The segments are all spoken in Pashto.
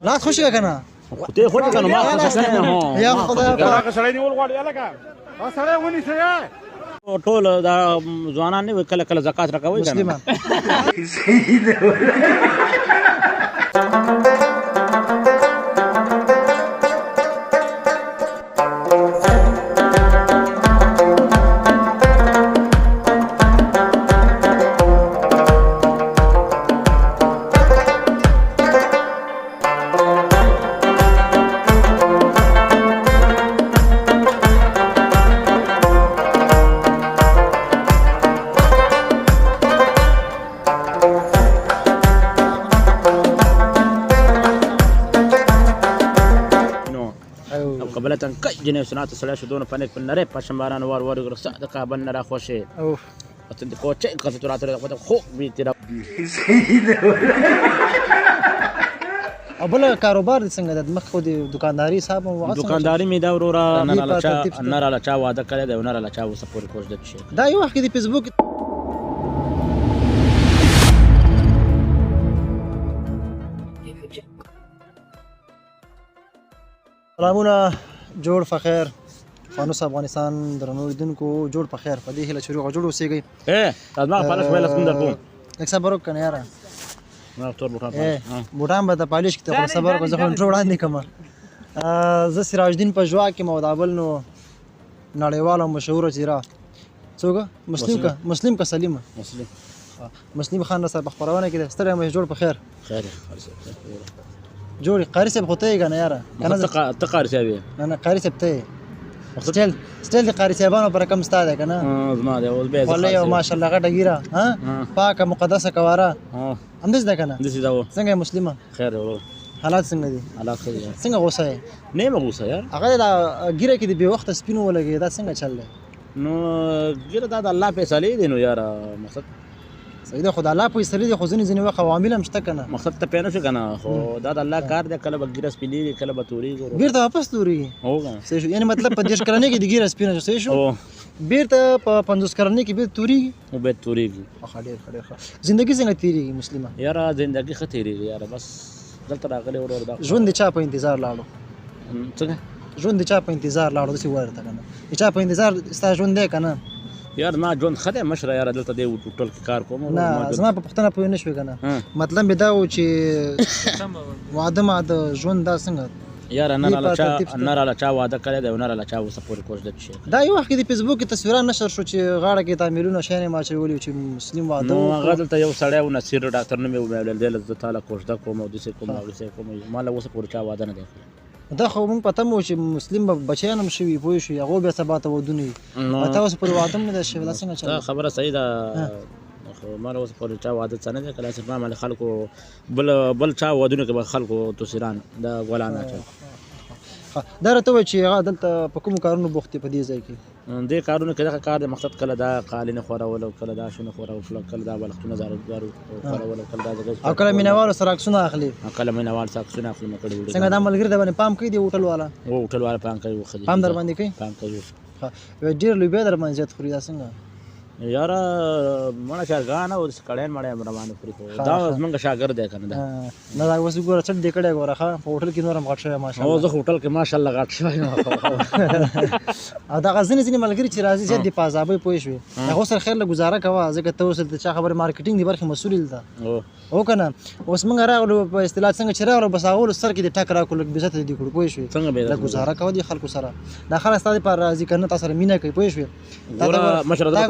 رات خوشی کنه خو ته خو کنه ما خوښ کنه هو یا خدای پاک هغه سړی نیول غواړي الکه دا سړی ونیسئ ټول دا ځوانان نه کله کله زکات راکوي کنه مسلمان قبلتن کای جنې سنات سړی شو دونه پنیک په نری پښمباران ور ور ګرسه د کابل نه را خوشي اوف اتن کو چې کله تراتره خو به تیر ابل کاروبار څنګه د مخ خو د دکانداري صاحب او دکانداري می دا ورورا نه را چا واده کړی دی نه را چا وسه پورې کوښ د شي دا یو وخت د فیسبوک سلامونه جوړ فخیر فانوس افغانستان درنو لیدونکو جوړ فخیر په دې هیله شروع جوړ اوسېږئ تاسو ما پالش ویل سم درکو یک صبر وکړه یاره ما تور بوټان بوټان به د پالش کې ته صبر وکړه زه خو ټول وړاندې کوم زه سراج الدین پژوا کې مودابل نو نړیوال او مشهور چیرې څوک مسلم کا سلیم مسلم خان سره په خبرونه کې ستړی مې جوړ په خیر جوړ قاری صاحب خو ته یې کنه یاره کنه ته قاری صاحب نه قاری صاحب ته سټیل د قاری صاحبانو پر کم ستاده کنه زما دی اوس به والله یو ماشاءالله غټه ګیره ها پاکه مقدسه کواره همدې ده کنه دسی دا څنګه مسلمه خیر ورو حالات څنګه دي حالات ښه دي څنګه غوسه یې نه مې غوسه یار هغه دا ګیره کې د بې وخته سپینو ولګي دا څنګه چل دی نو ګیره دا د الله فیصله دی نو یار مقصد صحیح ده خدای الله فیصله دي خو ځینې وخت عوامل هم شته کنه مقصد ته پېنه شو کنه خو دا د الله کار دی کله به ګیره سپینې کله به تورې بیرته واپس توري هو کنه صحیح شو یعنی مطلب په 10 کلنې کې د ګیره سپینه صحیح شو بیرته په 50 کلنې کې بیرته توري او به تورېږي اخ ډېر ژوندۍ څنګه تیریږي مسلمه یار زندگی ښه تیریږي یار بس دلته راغلی ورور دا ژوند چا په انتظار لاړو څنګه ژوند چا په انتظار لاړو دسی ورته کنه چا په انتظار ستا ژوند دی کنه یار ما ژوند خدای مشره یار دلته دی ټوټل کې کار کوم نه زما په پښتنه پوه نه شوې کنه مطلب به دا و چې واده ژوند دا څنګه یار نه را چا واده کړی دی نه را چا وسه پورې کوښ د شي دا یو وخت د فیسبوک تصویران نشر شو چې غاړه کې تعمیلونه شینه ما چولې چې مسلم واده نو هغه دلته یو سړی و نصیر ډاکټر نه مې ویل دی له تعالی کوښ د کوم او د څه کوم او د څه کوم مال وسه پورې چا واده نه دی دا خو مونږ پته مو چې مسلم بچیان هم شوي پوه شو هغه بیا سبا ته ودونی اته اوس پر واده نه ده شوی دا څنګه چل خبره صحیح ده خو ما اوس پر چا واده څنګه نه کله چې ما مال خلکو بل چا ودونه کې خلکو تو سیران دا غولانا چا دا راته چې هغه دلته په کوم کارونو بوختي په دې ځای کې دې کارونه کې دا کار د مقصد کله دا قالینه خورول او کله دا شنو خورول کله دا بلختونه زارو خورول کله دا او کله مینوال سره عکسونه اخلي کله مینوال سره عکسونه اخلي مکړي څنګه دا ملګری د باندې پام کوي دی هوټل والا هوټل والا پام کوي خو پام در باندې کوي پام کوي ډیر لوی به در باندې زیات خوري دا څنګه یار مړه شاګان او سکړین مړه روانه پرې کو دا زمونږ شاګرد دی کنه نه دا اوس ګوره څټ دې کړه ګوره ښه په هوټل کې نورم غټ شوی ماشاءالله او زه هوټل کې ماشاءالله غټ شوی او دا غزنی ملګری چې راځي زیات دی پازابې پوي شوی هغه سره خیر له گزاره کوه ځکه ته اوس د چا خبر مارکیټینګ دی برخه مسؤل ده او کنه اوس موږ راغلو په اصطلاح څنګه چې راغلو بس هغه سر کې د ټک راکول عزت دې کړو پوي شوی څنګه به گزاره کوه دي خلکو سره دا خلاص ستاسو پر راضي کنه تاسو سره مینه کوي پوي شوی دا مشره دا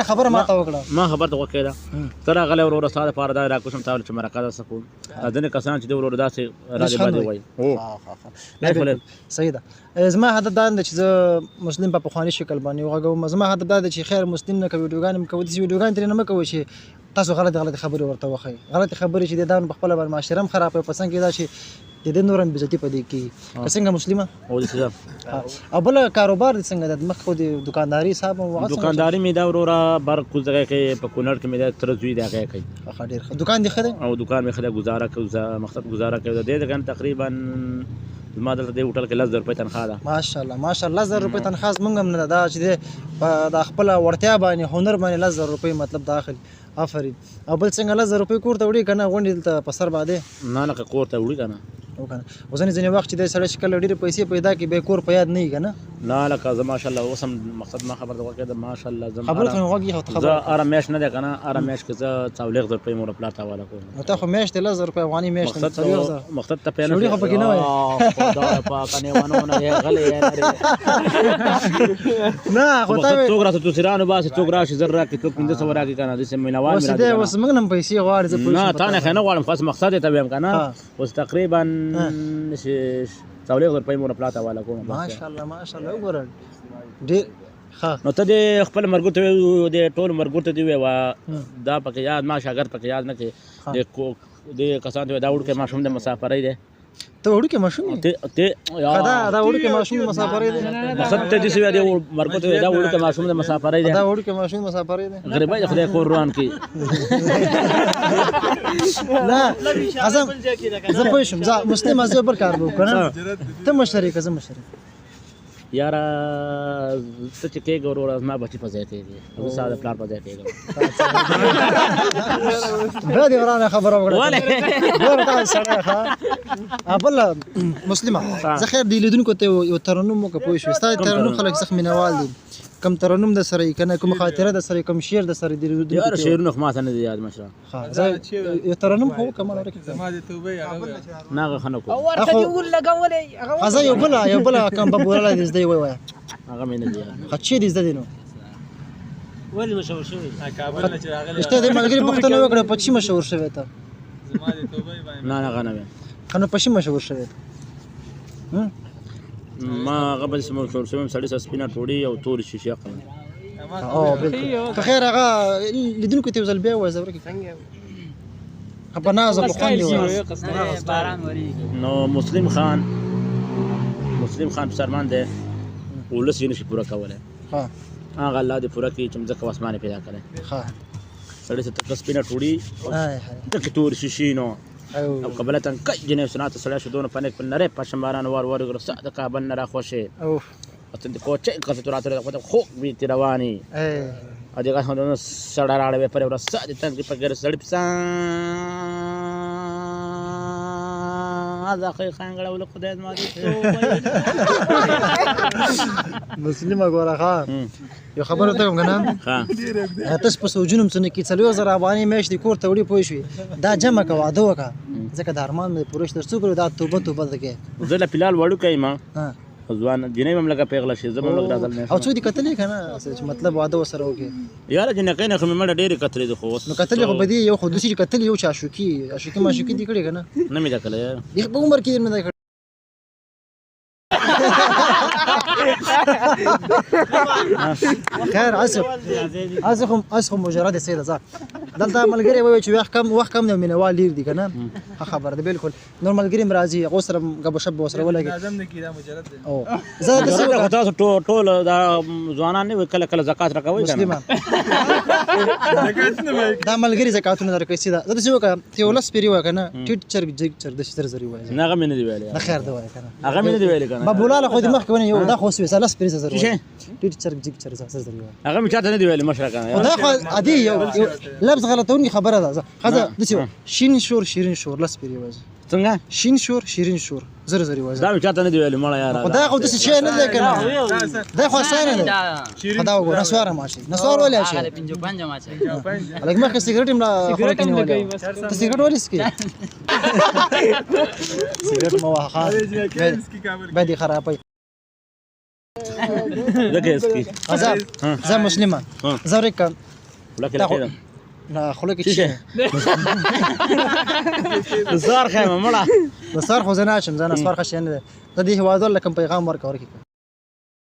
خبره ما ته وکړه ما خبر ته وکړه تر غلې ورور سره پر دا را کوم تاول چې مرکه سکو ځنه کسان چې د ورور داسې راځي باندې وای او صحیح ده زما هدف دا چې زه مسلم په خواني شکل باندې وغږم زما هدف دا چې خیر مسلم نه کوي ویډیوګان کوي د ویډیوګان ترې نه مکوي چې تاسو غلط خبرې ورته وخی غلط خبرې چې د دان خپل باندې معاشره خراب په پسند کې دا چې د دې نورم بزتی پدې کې څنګه مسلمه او دې او بل کاروبار څنګه د مخ خو د دکانداري صاحب او دکانداري می دا ورورا بر کوم ځای کې په کونړ کې می دا ترزوی دا کوي ډېر دکان دی خره او دکان می خره گزاره کوي مقصد گزاره کوي د دې دکان تقریبا زما دلته دې هوټل کې 10,000 روپۍ تنخواه ده. ماشاءالله ماشاءالله 10,000 روپۍ تنخواه زمونږ هم نه ده دا چې دی د خپله وړتیا باندې هنر باندې 10,000 روپۍ مطلب دا اخلي. آفرین. او بل څنګه 10,000 روپۍ کور ته وړي که نه غونډې دلته په سر باندې نه لکه کور ته وړي که نه وکنه ځینې وخت چې دی سړی چې کله ډېرې پیسې پیدا کړي بیا کور په یاد نه وي که نه نه لکه زه ماشاءالله اوس هم مقصد ما خبر ته غوږ کېده ماشاءالله خبرو ته مې غوږ ایښی زه هره میاشت نه دی که نه هره میاشت کې زه 40,000 روپۍ مور پلار ته حواله کوم. نو تا خو میاشتې 10,000 روپۍ افغاني میاشت مقصد ته پیانه شوړي خو پکې نه وایي خدای پاک نیوانونه یې غلی یې نه خو تا څوک راته توسیران وباسي څوک راشي زر راکړي څوک 1500 راکړي که نه داسې مینهوال اوس دی اوس موږ نه هم پیسې غواړي زه پوه نه تا نه خو نه غواړم خاص مقصد یې ته ویم که نه اوس تقریبا 40,000 روپۍ مور پلار ته حواله کوم. ماشاءالله ماشاءالله وګوره ډېر ښه نو ته دې خپل مرګو ته وایو دې ټول مرګو ته دې ووایه دا پکې یاد ما شاګرد پکې یاد نه کړې دې کسان ته دا وړوکی ماشوم د مسافرۍ دی ته وړوکی ماشوم یې دا وړوکی ماشوم د مسافرۍ دی مقصد ته داسې وایه دې مرګو ته دا وړوکی ماشوم د مسافرۍ دی دا وړوکی ماشوم د مسافرۍ دی غریبۍ د خدای کور روان کړي نه زه پوه شوم زه مسلم زه بل کار به وکړم ته مشر یې که زه مشر یم یاره ته چې کېږې وروره زما بچي په ځای کېږي زه ستا د پلار په ځای کېږم بیا دې ورانه خبره وکړه ګوره دا سړی ښه بله مسلمه زه خیر دې لیدونکو ته یو ترنم وکړه پوه شوې ستا د ترنم خلک سخت مینهوال دي کم ترنم د سره که نه کوم خاطره د سره کوم شعر د سره دې لیدونکو یاره شعرونه خو ماته نه دي یاد مشره زه یو ترنم خو وکړه ماله ورکې نه هغه ښه نه کوم زه یو بله کم ببوله دې زده یې ووایه هغه مې نه دي یاد ښه چیرې زده دي نو ولې مشهور شوی رښتیا دې ملګري پوښتنه وکړه په چی مشهور شوی ته نه هغه نه ویم ښه نو په چی مشهور شوی ته ما هغه به داسې مشهور شوی یم سړي سره سپینه ټوډۍ او تورې شیشې قلم او بالکل که خیر هغه لیدونکو ته یو ځل بیا ووایه زه ورکې په ناز او په خوند یې ووایه نو مسلم خان مسلمان دی ولس یې نشي پوره کولی هغه الله دې پوره کړي چې مځکه او اسمان یې پیدا کړی سړي ته تکه سپینه ټوډۍ ډکې تورې شیشې نو او قبله تنکۍ جنې سنات سړی شو دونه پنک په نری پشم باران وار سا د کابل نه راخوشې اتن د کوچې کسه تو راته خو بي رواني ا دې غاښ نو سړی راړې په ورځ سا دې تنګ په ګر سړی پسا هذا خي خانګړه ول خدای دې ما دې مسلمه ګوره ښه یو خبره ته کوم کنه تاسو په سوجونم څنګه کې 40,000 افغاني میاشتې کور ته وړي پوه شوې دا جمع کا واده وکړه ځکه د ارمان مې پوره شته څو کړو دا توبه دکې زه له فلال وړو کایما ځوان جنې مملکه پیغله شي زما مملکه راځل نه او څو دي کتلې کنه چې مطلب واده وسره وکي یاره جنې کینې خو مې ډېرې کتلې د خو نو کتلې خو بدی یو خو دوسری کتلې یو چاشوکی ماشوکی دي کړي کنه نه مې دا کله یې په عمر کې نه دا خیر اسف مجرد سیده ځه دلته ملګری وایي چې وخت کم نه مینوال ډیر دي کنه خبر ده بالکل نور ملګری مرضی غوسره غبو شب وسره ولګي اعظم نه کیدا مجرد او زه تاسو ټول دا ځوانان نه کله زکات راکوي مسلمان دا ملګری زکاتونه درکې سیده زه څه وکړم ته ولس پیری وکنه ټیټ چرګ د شتر زری وای نه غو مې نه دی ویلې نه خیر دی وای کنه هغه مې نه دی ویلې کنه بابولاله خو دې مخ کې ونه یو دا خو سوي سلاس پیری زری ټیټ چرګ زری وای هغه مې چاته نه دی ویلې مشره کنه دا خو عادي یو لفظ غلطونی خبره ده خزه دسی شین شور شیرین شور لاس پیری وای څنګه شین شور شیرین شور زری وای دا مې چاته نه دی ویلې مړه یار دا خو دسی شی نه دی کنه دا خو سره نه خدا وګور نسوار ماشي نسوار ولې شي 55 ماشي لکه مخه سیګریټ ملا خو کې نه ولا ته سیګریټ ولې سکي سیګریټ مو واخا بدی خرابای دغه اسکی زه مسلمان زریک ولکه راځه نه خلک چی زار خیمه مړه نصار خو زنه شم زنه نصار خشن ده د دې هوادو لکه پیغام ورکړ کی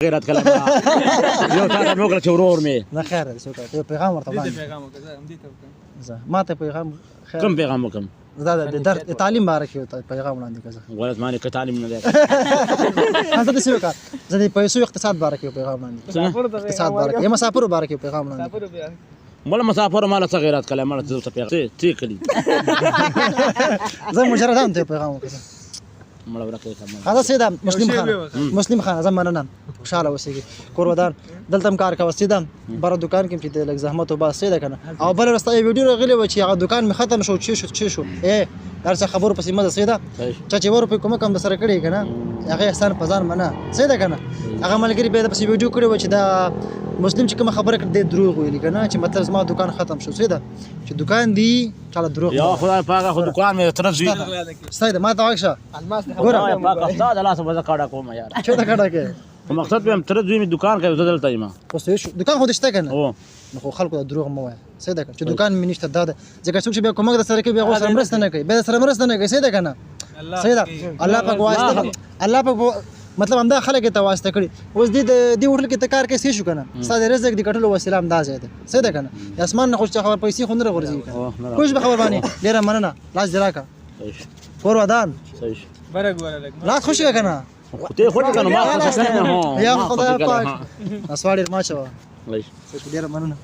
غیرت کلام یو تا موږ له ورور می نه خیر څه پیغام ورته باندې پیغام وکړه هم دي ته زه ماته پیغام خیر کوم پیغام وکم دا د تعلیم باره کې پیغام وړاندې کړه غلط معنی ک تعلیم نه ده هغه د څه وکړه زه د پیسو اقتصاد باره کې پیغام وړاندې اقتصاد باره کې مسافر باره کې پیغام وړاندې مله مسافر مال څه غیرت کلام مال څه پیغام تی کلی زه مجرد هم ته پیغام وکړم مړه ورکه کوم هذا سیدا مسلم خان زمانه خوشاله اوسېږي کور ودان دلته هم کار کوي سیدا بار دکان کې چې لږ زحمت او با سیدا کنه او بل راسته ویډیو راغلی و چې هغه دکان می ختم شو چې شو هر څه خبر پسې مزه سیدا چې ور په کومه کم سره کړی کنه هغه احسان پزان منه سیدا کنه هغه ملګری به پسې ویډیو کړی و چې دا مسلم چې کوم خبره کړي دروغ ویلي کنه چې مطلب زما دکان ختم شو سیدا چې دکان دی چاله دروغ یا خدای پاک خو دکان مې تر زوی سیدا ما ته واښه ګوره پاک استاد الله سبحانه کاډه کوم یار چې دا کړه کې مقصد به تر زوی مې دکان کوي دلته یم اوس دکان خو دشته کنه او نو خو خلکو دروغ مو وای سیدا کنه چې دکان مې نشته دا ځکه څوک چې به کومک د سره کې به غوسه مرسته نه کوي به سره مرسته نه کوي سیدا کنه سیدا الله پاک واسطه الله پاک مطلب همدا خلک ته واسطه کړي اوس دې هوټل کې تکار کې شو کنه استاد رزق دې کټلو وسیله هم دا زیاده سیدا کنه اسمان نه خوش خبر پیسې خو نه ورځي کوم به خبر باندې ډیره مننه لاس جراکا کور ودان صحیح برګ ولا لاس خوشی کنه خدای خو کنه ما یا خدای پاک اسوار ما چوا ليش ډیره مننه